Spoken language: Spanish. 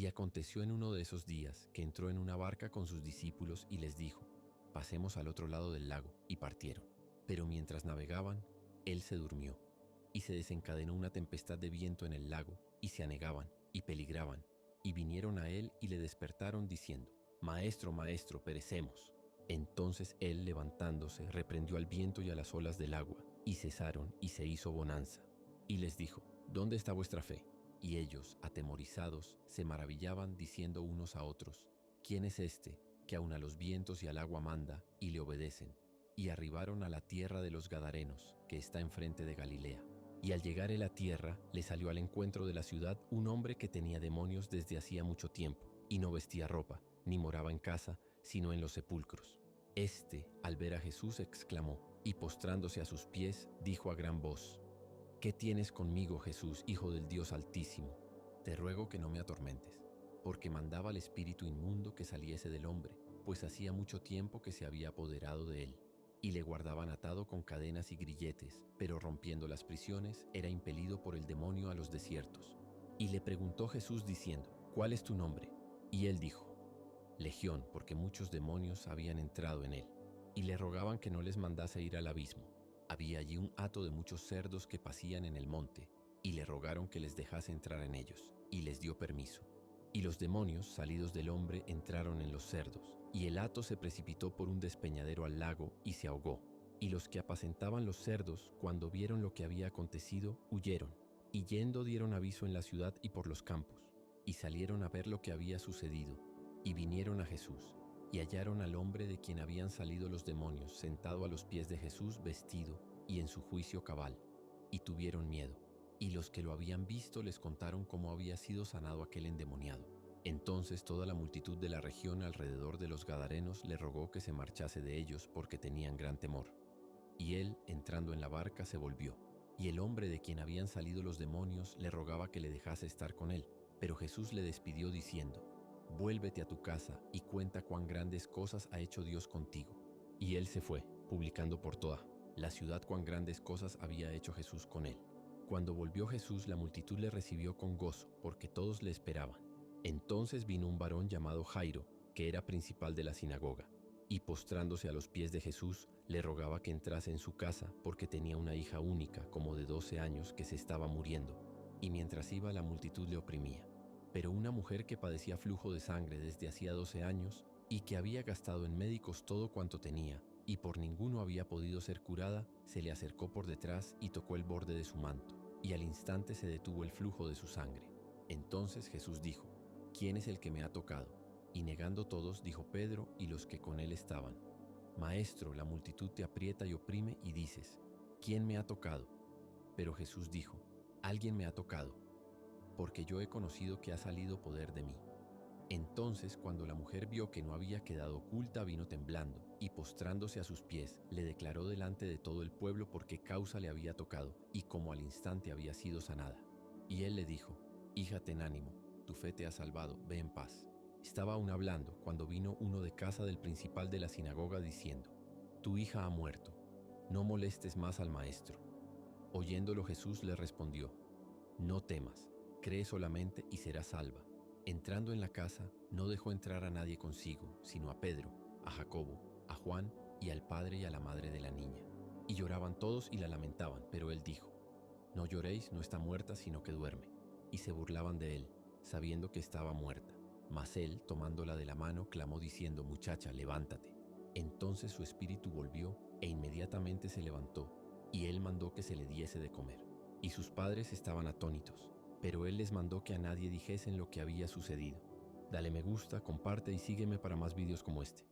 Y aconteció en uno de esos días que entró en una barca con sus discípulos y les dijo: «Pasemos al otro lado del lago», y partieron. Pero mientras navegaban, él se durmió, y se desencadenó una tempestad de viento en el lago, y se anegaban, y peligraban. Y vinieron a él y le despertaron diciendo: «Maestro, maestro, perecemos». Entonces él, levantándose, reprendió al viento y a las olas del agua, y cesaron, y se hizo bonanza. Y les dijo: «¿Dónde está vuestra fe?». Y ellos, atemorizados, se maravillaban, diciendo unos a otros: «¿Quién es este, que aun a los vientos y al agua manda, y le obedecen?». Y arribaron a la tierra de los Gadarenos, que está enfrente de Galilea. Y al llegar a la tierra, le salió al encuentro de la ciudad un hombre que tenía demonios desde hacía mucho tiempo, y no vestía ropa, ni moraba en casa, sino en los sepulcros. Este, al ver a Jesús, exclamó, y postrándose a sus pies, dijo a gran voz: «¿Qué tienes conmigo, Jesús, Hijo del Dios Altísimo? Te ruego que no me atormentes». Porque mandaba al espíritu inmundo que saliese del hombre, pues hacía mucho tiempo que se había apoderado de él. Y le guardaban atado con cadenas y grilletes, pero rompiendo las prisiones, era impelido por el demonio a los desiertos. Y le preguntó Jesús diciendo: «¿Cuál es tu nombre?». Y él dijo: «Legión», porque muchos demonios habían entrado en él. Y le rogaban que no les mandase ir al abismo. Había allí un hato de muchos cerdos que pacían en el monte, y le rogaron que les dejase entrar en ellos, y les dio permiso. Y los demonios, salidos del hombre, entraron en los cerdos, y el hato se precipitó por un despeñadero al lago y se ahogó. Y los que apacentaban los cerdos, cuando vieron lo que había acontecido, huyeron, y yendo dieron aviso en la ciudad y por los campos, y salieron a ver lo que había sucedido, y vinieron a Jesús. Y hallaron al hombre de quien habían salido los demonios sentado a los pies de Jesús, vestido y en su juicio cabal, y tuvieron miedo. Y los que lo habían visto les contaron cómo había sido sanado aquel endemoniado. Entonces toda la multitud de la región alrededor de los Gadarenos le rogó que se marchase de ellos porque tenían gran temor. Y él, entrando en la barca, se volvió. Y el hombre de quien habían salido los demonios le rogaba que le dejase estar con él. Pero Jesús le despidió diciendo: «Vuélvete a tu casa y cuenta cuán grandes cosas ha hecho Dios contigo». Y él se fue, publicando por toda la ciudad cuán grandes cosas había hecho Jesús con él. Cuando volvió Jesús, la multitud le recibió con gozo, porque todos le esperaban. Entonces vino un varón llamado Jairo, que era principal de la sinagoga, y postrándose a los pies de Jesús, le rogaba que entrase en su casa, porque tenía una hija única, como de 12 años, que se estaba muriendo, y mientras iba la multitud le oprimía. Pero una mujer que padecía flujo de sangre desde hacía 12 años, y que había gastado en médicos todo cuanto tenía, y por ninguno había podido ser curada, se le acercó por detrás y tocó el borde de su manto, y al instante se detuvo el flujo de su sangre. Entonces Jesús dijo: «¿Quién es el que me ha tocado?». Y negando todos, dijo Pedro y los que con él estaban: «Maestro, la multitud te aprieta y oprime y dices: ¿quién me ha tocado?». Pero Jesús dijo: «Alguien me ha tocado, porque yo he conocido que ha salido poder de mí». Entonces, cuando la mujer vio que no había quedado oculta, vino temblando, y postrándose a sus pies, le declaró delante de todo el pueblo por qué causa le había tocado, y cómo al instante había sido sanada. Y él le dijo: «Hija, ten ánimo, tu fe te ha salvado, ve en paz». Estaba aún hablando, cuando vino uno de casa del principal de la sinagoga diciendo: «Tu hija ha muerto, no molestes más al maestro». Oyéndolo Jesús le respondió: «No temas, cree solamente y serás salva». Entrando en la casa, no dejó entrar a nadie consigo, sino a Pedro, a Jacobo, a Juan y al padre y a la madre de la niña. Y lloraban todos y la lamentaban, pero él dijo: «No lloréis, no está muerta, sino que duerme». Y se burlaban de él, sabiendo que estaba muerta. Mas él, tomándola de la mano, clamó diciendo: «Muchacha, levántate». Entonces su espíritu volvió, e inmediatamente se levantó, y él mandó que se le diese de comer. Y sus padres estaban atónitos. Pero él les mandó que a nadie dijesen lo que había sucedido. Dale me gusta, comparte y sígueme para más videos como este.